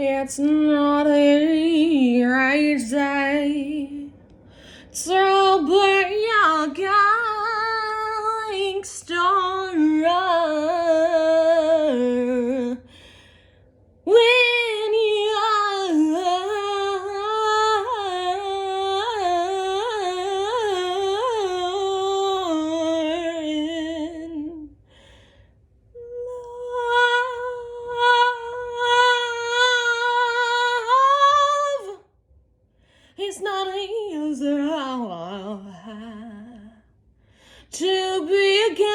It's not a right day to be a gangster when you're in love. It's not easy to be a gangster when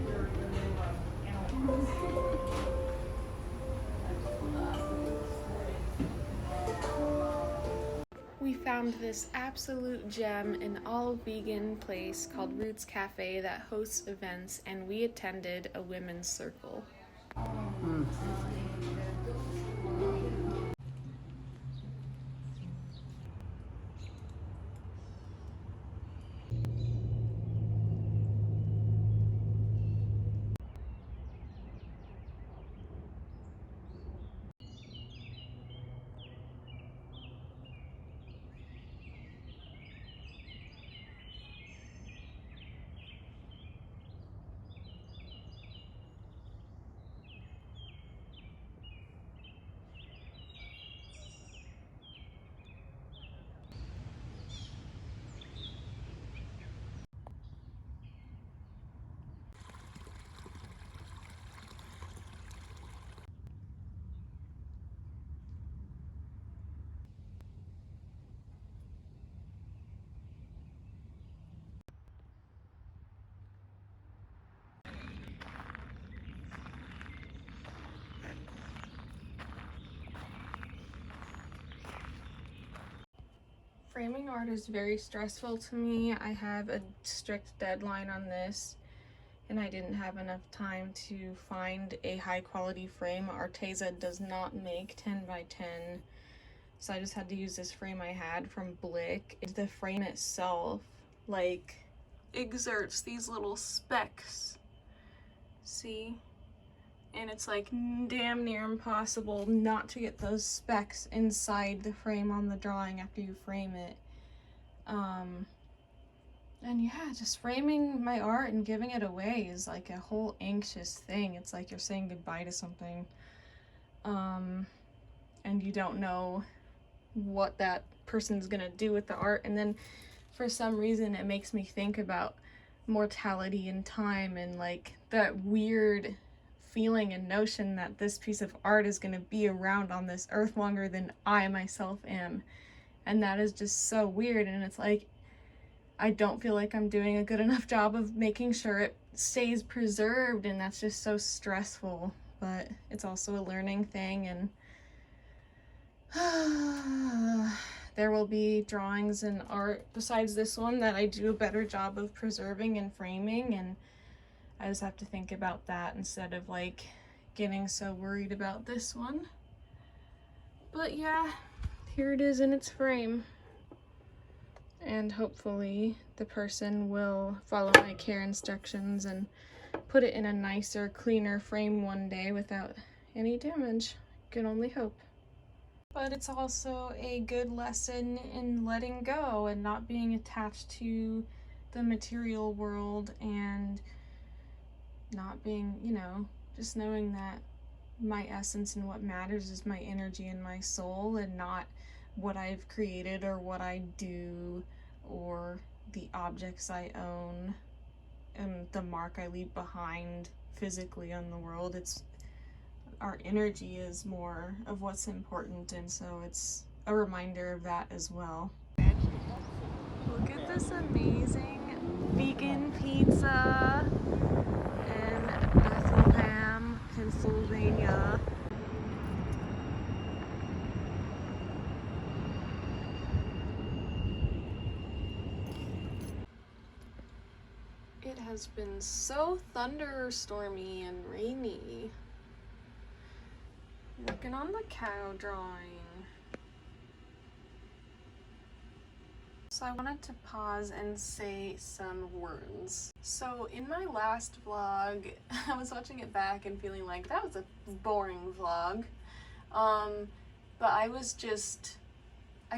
you're in love. We found this absolute gem, an all-vegan place called Roots Cafe that hosts events, and we attended a women's circle. Framing art is very stressful to me. I have a strict deadline on this, and I didn't have enough time to find a high quality frame. Arteza does not make 10 by 10, so I just had to use this frame I had from Blick. The frame itself, like, exerts these little specks. See? And it's like damn near impossible not to get those specks inside the frame on the drawing after you frame it. And yeah, just framing my art and giving it away is like a whole anxious thing. It's like you're saying goodbye to something. And you don't know what that person's gonna do with the art. And then for some reason it makes me think about mortality and time, and like that weird feeling and notion that this piece of art is going to be around on this earth longer than I myself am. And that is just so weird. And it's like, I don't feel like I'm doing a good enough job of making sure it stays preserved, and that's just so stressful. But it's also a learning thing, and there will be drawings and art besides this one that I do a better job of preserving and framing, and I just have to think about that instead of like getting so worried about this one. But yeah, here it is in its frame. And hopefully the person will follow my care instructions and put it in a nicer, cleaner frame one day without any damage. Can only hope. But it's also a good lesson in letting go and not being attached to the material world, and not being, just knowing that my essence and what matters is my energy and my soul, and not what I've created or what I do or the objects I own and the mark I leave behind physically on the world. It's our energy is more of what's important, and so it's a reminder of that as well. Look at this amazing vegan pizza in Bethlehem, Pennsylvania. It has been so thunderstormy and rainy. Working on the cow drawing. So I wanted to pause and say some words. So in my last vlog, I was watching it back and feeling like that was a boring vlog. But I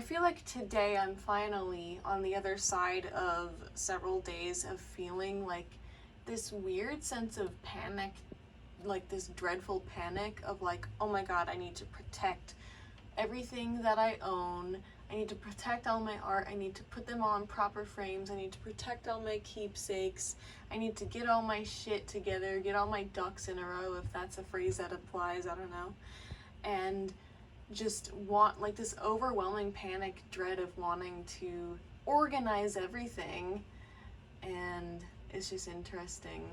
feel like today I'm finally on the other side of several days of feeling like this weird sense of panic, like this dreadful panic of like, oh my god, I need to protect everything that I own. I need to protect all my art. I need to put them on proper frames. I need to protect all my keepsakes. I need to get all my shit together, get all my ducks in a row, if that's a phrase that applies, I don't know. And just want like this overwhelming panic dread of wanting to organize everything. And it's just interesting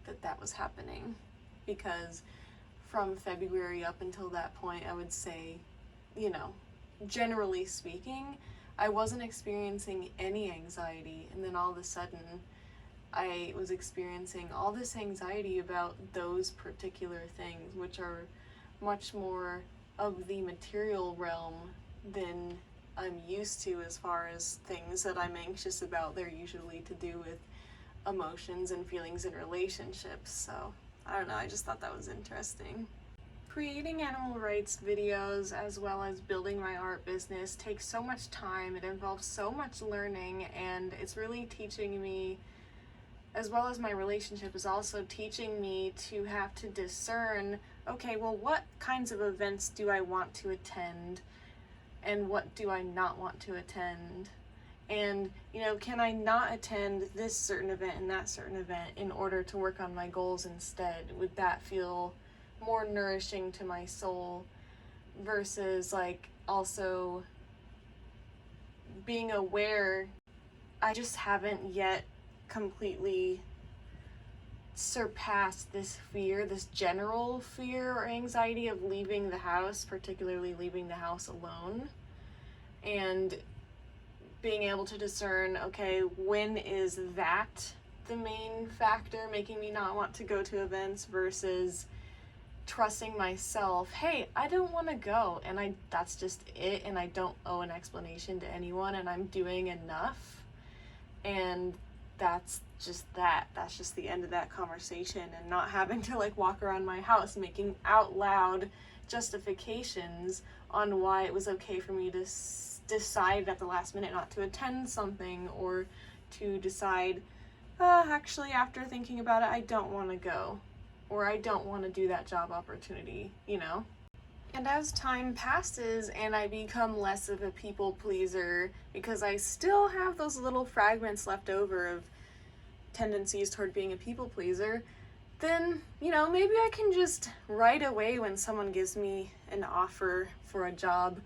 that that was happening, because from February up until that point, I would say, generally speaking, I wasn't experiencing any anxiety, and then all of a sudden I was experiencing all this anxiety about those particular things, which are much more of the material realm than I'm used to as far as things that I'm anxious about. They're usually to do with emotions and feelings in relationships, so I don't know, I just thought that was interesting. Creating animal rights videos as well as building my art business takes so much time, it involves so much learning, and it's really teaching me, as well as my relationship is also teaching me to have to discern, okay, well, what kinds of events do I want to attend and what do I not want to attend? And, can I not attend this certain event and that certain event in order to work on my goals instead? Would that feel more nourishing to my soul, versus like also being aware I just haven't yet completely surpassed this fear, this general fear or anxiety of leaving the house, particularly leaving the house alone, and being able to discern, okay, when is that the main factor making me not want to go to events, versus trusting myself, hey, I don't want to go, and that's just it, and I don't owe an explanation to anyone, and I'm doing enough, and that's just the end of that conversation, and not having to like walk around my house making out loud justifications on why it was okay for me to decide at the last minute not to attend something, or to decide, actually after thinking about it, I don't want to go, or I don't want to do that job opportunity, And as time passes and I become less of a people pleaser, because I still have those little fragments left over of tendencies toward being a people pleaser, then, maybe I can just right away when someone gives me an offer for a job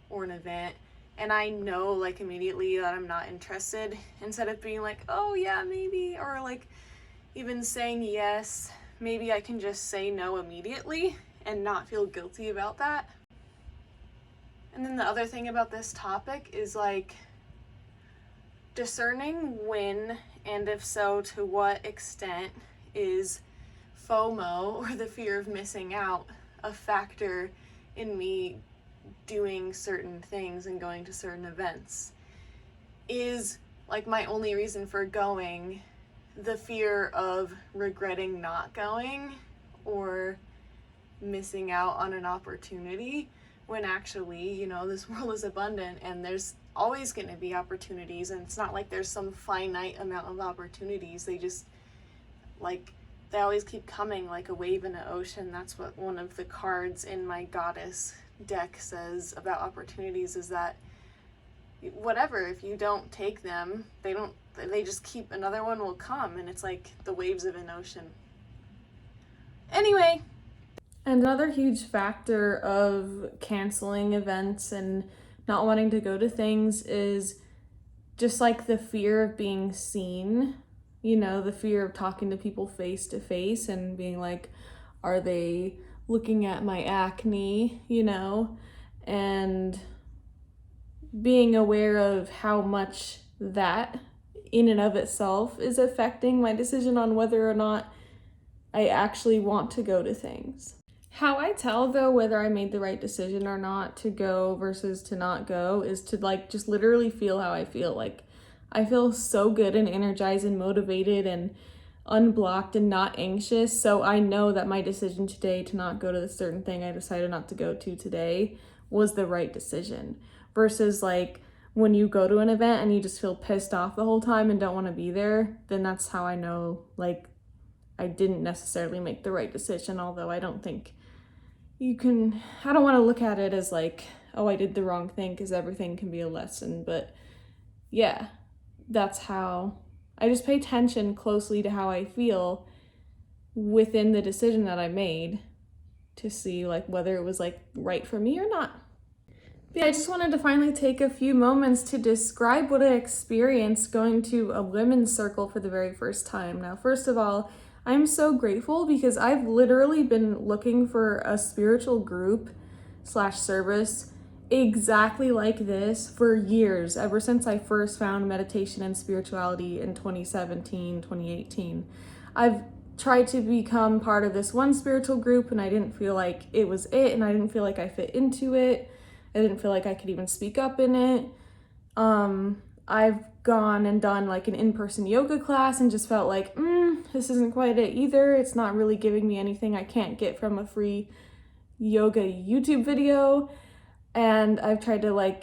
or an event, and I know like immediately that I'm not interested, instead of being like, oh yeah, maybe, or like even saying yes, maybe I can just say no immediately and not feel guilty about that. And then the other thing about this topic is like discerning when, and if so, to what extent is FOMO, or the fear of missing out, a factor in me doing certain things and going to certain events. Is like my only reason for going the fear of regretting not going or missing out on an opportunity, when actually, this world is abundant and there's always going to be opportunities, and it's not like there's some finite amount of opportunities. They just, like, they always keep coming like a wave in an ocean. That's what one of the cards in my goddess deck says about opportunities, is that whatever, if you don't take them, they just keep, another one will come, and it's like the waves of an ocean. Anyway. And another huge factor of canceling events and not wanting to go to things is just like the fear of being seen, the fear of talking to people face to face and being like, are they looking at my acne, and being aware of how much that in and of itself is affecting my decision on whether or not I actually want to go to things. How I tell, though, whether I made the right decision or not to go versus to not go is to just literally feel how I feel. Like, I feel so good and energized and motivated and unblocked and not anxious. So I know that my decision today to not go to the certain thing I decided not to go to today was the right decision. Versus when you go to an event and you just feel pissed off the whole time and don't want to be there, then that's how I know I didn't necessarily make the right decision. Although I don't think I don't want to look at it as oh, I did the wrong thing, because everything can be a lesson. But yeah, that's how I just pay attention closely to how I feel within the decision that I made to see whether it was right for me or not. But yeah, I just wanted to finally take a few moments to describe what I experienced going to a women's circle for the very first time. Now, first of all, I'm so grateful because I've literally been looking for a spiritual group / service exactly like this for years, ever since I first found meditation and spirituality in 2017, 2018. I've tried to become part of this one spiritual group, and I didn't feel like it was it, and I didn't feel like I fit into it. I didn't feel like I could even speak up in it. I've gone and done an in-person yoga class and just felt like, this isn't quite it either. It's not really giving me anything I can't get from a free yoga YouTube video. And I've tried to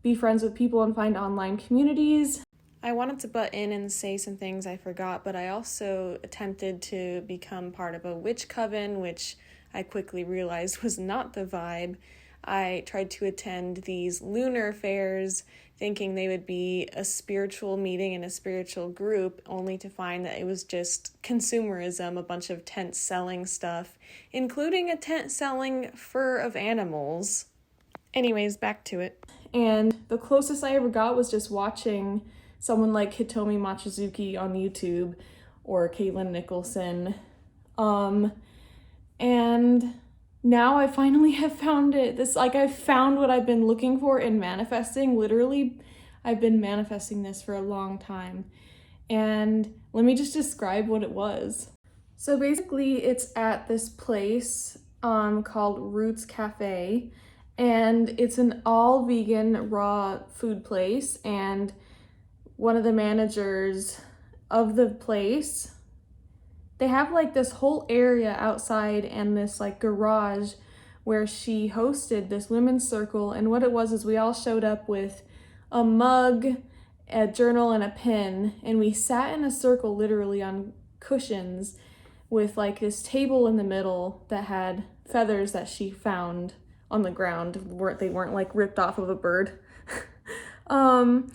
be friends with people and find online communities. I wanted to butt in and say some things I forgot, but I also attempted to become part of a witch coven, which I quickly realized was not the vibe. I tried to attend these lunar fairs thinking they would be a spiritual meeting and a spiritual group, only to find that it was just consumerism, a bunch of tent selling stuff, including a tent selling fur of animals. Anyways, back to it. And the closest I ever got was just watching someone like Hitomi Machizuki on YouTube or Caitlin Nicholson. And now I finally have found it. I've found what I've been looking for in manifesting. Literally, I've been manifesting this for a long time. And let me just describe what it was. So basically, it's at this place called Roots Cafe. And it's an all vegan raw food place. And one of the managers of the place, they have this whole area outside and this garage where she hosted this women's circle. And what it was is we all showed up with a mug, a journal, and a pen. And we sat in a circle literally on cushions with this table in the middle that had feathers that she found on the ground. They weren't ripped off of a bird. And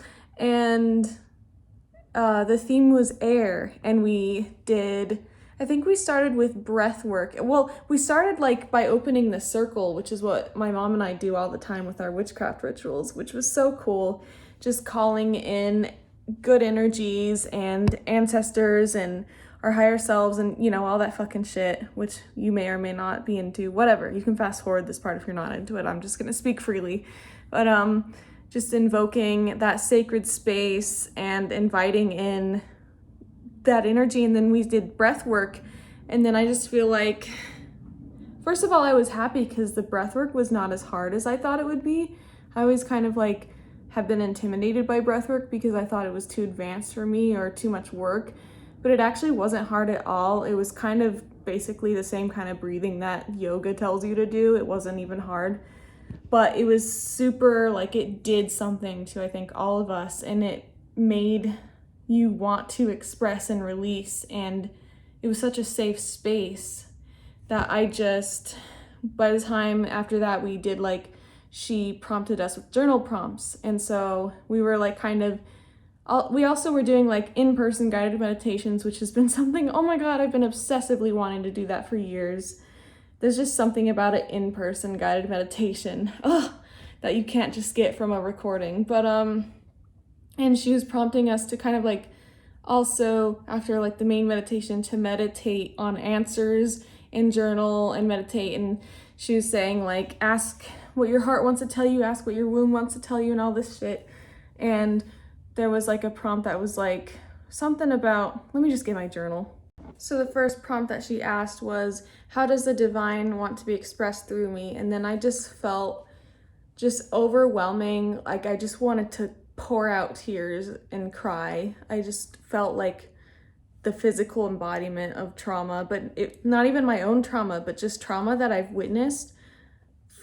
the theme was air. And I think we started with breath work. Well, we started by opening the circle, which is what my mom and I do all the time with our witchcraft rituals, which was so cool. Just calling in good energies and ancestors and our higher selves and, all that fucking shit, which you may or may not be into. Whatever. You can fast forward this part if you're not into it. I'm just going to speak freely. But just invoking that sacred space and inviting in that energy. And then we did breath work. And then I just feel first of all, I was happy because the breath work was not as hard as I thought it would be. I always kind of have been intimidated by breath work because I thought it was too advanced for me or too much work. But it actually wasn't hard at all. It was kind of basically the same kind of breathing that yoga tells you to do. It wasn't even hard. But it was super, it did something to, I think, all of us. And it made you want to express and release. And it was such a safe space that by the time after that we did like, she prompted us with journal prompts. And so we were like we also were doing like in-person guided meditations, which has been something, oh my God, I've been obsessively wanting to do that for years. There's just something about an in-person guided meditation, that you can't just get from a recording. But, and she was prompting us to kind of like, also after like the main meditation, to meditate on answers and journal and meditate. And she was saying like, ask what your heart wants to tell you, ask what your womb wants to tell you, and all this shit. And there was like a prompt that was like something about, let me just get my journal. So the first prompt that she asked was, how does the divine want to be expressed through me? And then I just felt just overwhelming, like I just wanted to pour out tears and cry. I just felt like the physical embodiment of trauma, but not even my own trauma, but just trauma that I've witnessed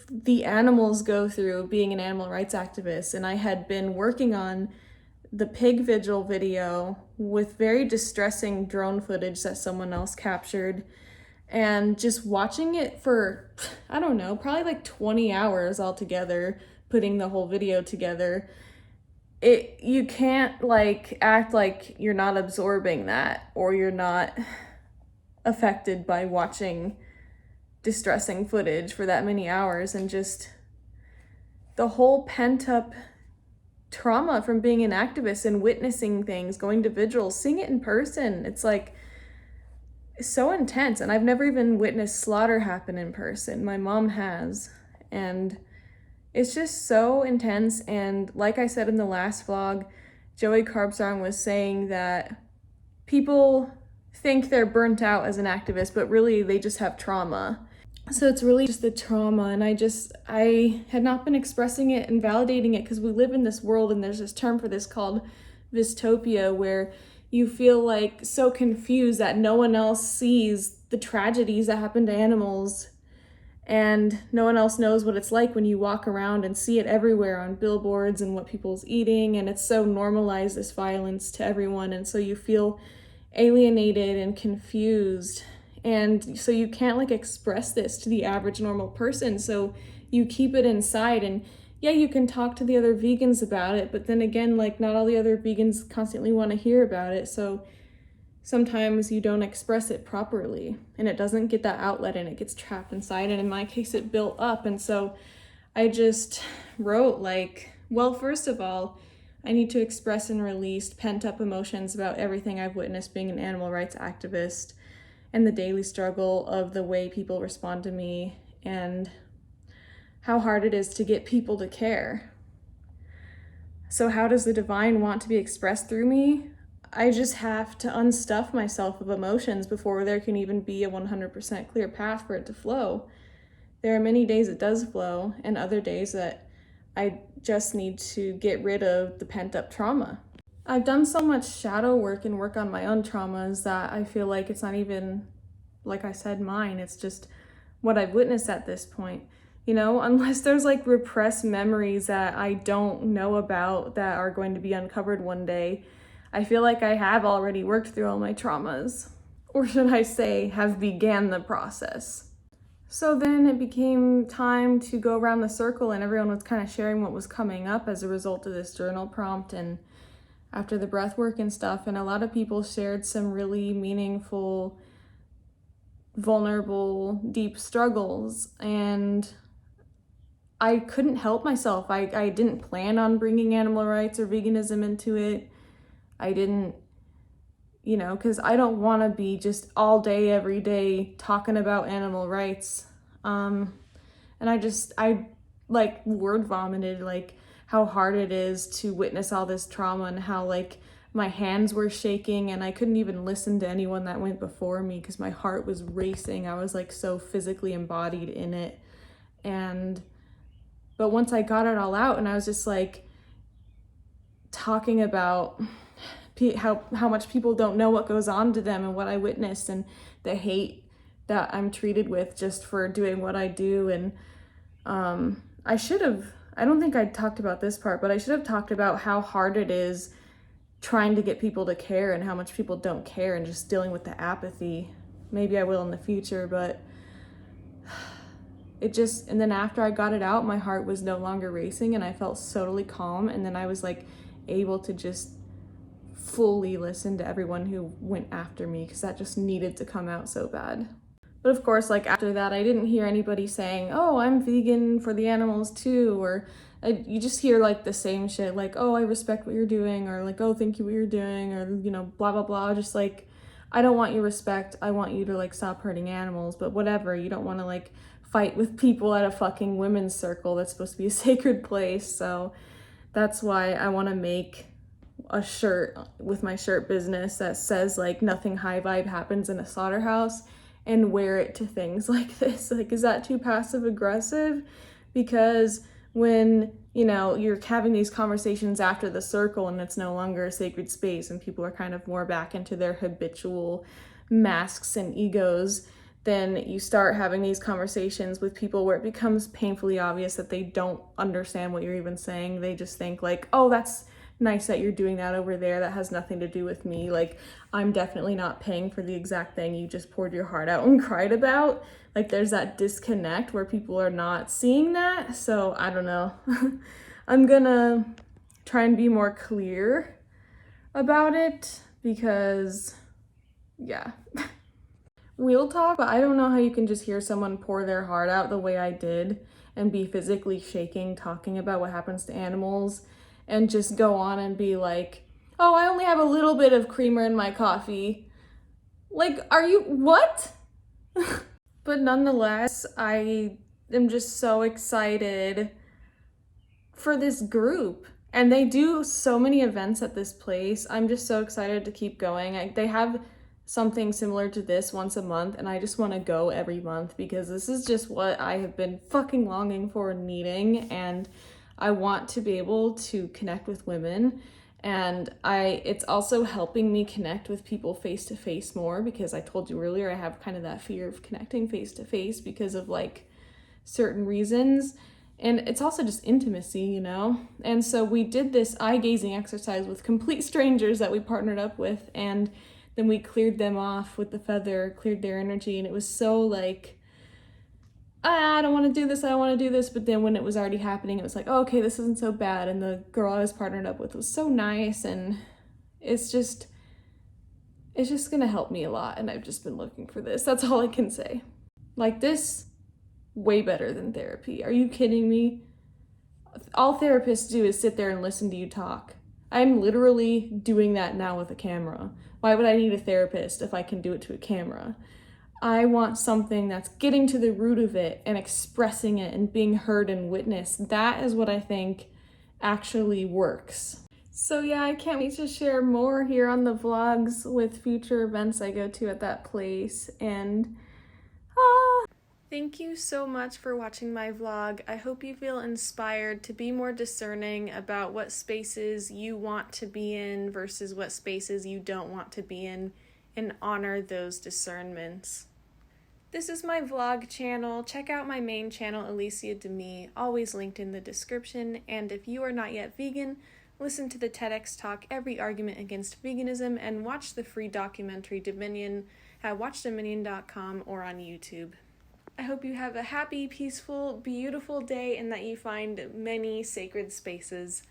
the animals go through being an animal rights activist. And I had been working on the pig vigil video with very distressing drone footage that someone else captured, and just watching it for, I don't know, probably like 20 hours altogether, putting the whole video together. You can't like act like you're not absorbing that, or you're not affected by watching distressing footage for that many hours, and just the whole pent up trauma from being an activist and witnessing things, going to vigils, seeing it in person. It's like so intense. And I've never even witnessed slaughter happen in person. My mom has. And it's just so intense. And like I said in the last vlog, Joey Carbstrong was saying that people think they're burnt out as an activist, but really they just have trauma. So it's really just the trauma, and I had not been expressing it and validating it because we live in this world, and there's this term for this called dystopia, where you feel like so confused that no one else sees the tragedies that happen to animals, and no one else knows what it's like when you walk around and see it everywhere on billboards and what people's eating, and it's so normalized, this violence to everyone, and so you feel alienated and confused. And so you can't like express this to the average normal person. So you keep it inside, and yeah, you can talk to the other vegans about it, but then again, like not all the other vegans constantly want to hear about it. So sometimes you don't express it properly, and it doesn't get that outlet, and it gets trapped inside. And in my case, it built up. And so I just wrote like, well, first of all, I need to express and release pent up emotions about everything I've witnessed being an animal rights activist, and the daily struggle of the way people respond to me, and how hard it is to get people to care. So how does the divine want to be expressed through me? I just have to unstuff myself of emotions before there can even be a 100% clear path for it to flow. There are many days it does flow, and other days that I just need to get rid of the pent up trauma. I've done so much shadow work and work on my own traumas that I feel like it's not even, like I said, mine. It's just what I've witnessed at this point. You know, unless there's like repressed memories that I don't know about that are going to be uncovered one day, I feel like I have already worked through all my traumas. Or should I say, have began the process. So then it became time to go around the circle, and everyone was kind of sharing what was coming up as a result of this journal prompt and after the breath work and stuff. And a lot of people shared some really meaningful, vulnerable, deep struggles. And I couldn't help myself. I didn't plan on bringing animal rights or veganism into it. I didn't, you know, because I don't want to be just all day, every day talking about animal rights. And I like word vomited, like how hard it is to witness all this trauma, and how like my hands were shaking, and I couldn't even listen to anyone that went before me because my heart was racing. I was like so physically embodied in it. But once I got it all out, and I was just like talking about how much people don't know what goes on to them and what I witnessed, and the hate that I'm treated with just for doing what I do. And I don't think I talked about this part, but I should have talked about how hard it is trying to get people to care and how much people don't care and just dealing with the apathy. Maybe I will in the future, but and then after I got it out, my heart was no longer racing and I felt totally calm. And then I was like able to just fully listen to everyone who went after me, because that just needed to come out so bad. But of course, like after that, I didn't hear anybody saying, oh, I'm vegan for the animals too, or you just hear like the same shit, like, oh, I respect what you're doing, or like, oh, thank you what you're doing, or, you know, blah, blah, blah. Just like, I don't want your respect. I want you to like stop hurting animals, but whatever. You don't want to like fight with people at a fucking women's circle that's supposed to be a sacred place. So that's why I want to make a shirt with my shirt business that says like nothing high vibe happens in a slaughterhouse, and wear it to things like this. Like, is that too passive aggressive? Because when, you know, you're having these conversations after the circle and it's no longer a sacred space and people are kind of more back into their habitual masks and egos, then you start having these conversations with people where it becomes painfully obvious that they don't understand what you're even saying. They just think like, oh, that's nice that you're doing that over there. That has nothing to do with me. Like, I'm definitely not paying for the exact thing you just poured your heart out and cried about. Like, there's that disconnect where people are not seeing that. So I don't know. I'm gonna try and be more clear about it because, yeah. Real talk, but I don't know how you can just hear someone pour their heart out the way I did and be physically shaking talking about what happens to animals and just go on and be like, oh, I only have a little bit of creamer in my coffee. Like, are you, what? But nonetheless, I am just so excited for this group. And they do so many events at this place. I'm just so excited to keep going. They have something similar to this once a month, and I just want to go every month because this is just what I have been fucking longing for and needing. And I want to be able to connect with women, and it's also helping me connect with people face to face more, because I told you earlier I have kind of that fear of connecting face to face because of like certain reasons. And it's also just intimacy, you know? And so we did this eye gazing exercise with complete strangers that we partnered up with, and then we cleared them off with the feather, cleared their energy, and it was so like, I don't want to do this, I don't want to do this. But then when it was already happening, it was like, oh, okay, this isn't so bad. And the girl I was partnered up with was so nice, and it's just gonna help me a lot. And I've just been looking for this. That's all I can say. Like, this, way better than therapy. Are you kidding me? All therapists do is sit there and listen to you talk. I'm literally doing that now with a camera. Why would I need a therapist if I can do it to a camera? I want something that's getting to the root of it and expressing it and being heard and witnessed. That is what I think actually works. So yeah, I can't wait to share more here on the vlogs with future events I go to at that place. And thank you so much for watching my vlog. I hope you feel inspired to be more discerning about what spaces you want to be in versus what spaces you don't want to be in, and honor those discernments. This is my vlog channel. Check out my main channel, Alicia Demi, always linked in the description. And if you are not yet vegan, listen to the TEDx talk, Every Argument Against Veganism, and watch the free documentary Dominion at watchdominion.com or on YouTube. I hope you have a happy, peaceful, beautiful day and that you find many sacred spaces.